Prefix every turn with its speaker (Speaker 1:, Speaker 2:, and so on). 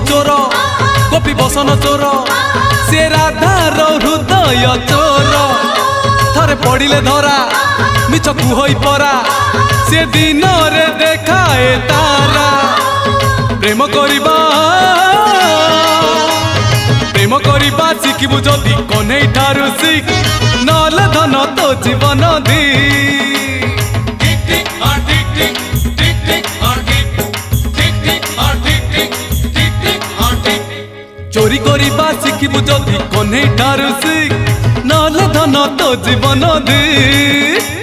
Speaker 1: चोर गोपी बसन चोर से राधार हृदय चोर थरे पड़िले धरा मिछ कुहई परा से दिन रे देखाए तारा प्रेम करिबा शिखिबु जदि कन्हई ठारू शिख नले धन तो जीवन दी चोरी करिबा शिखिबु जदि कन्हई ठारू शिख नले धन तो जीवन दी।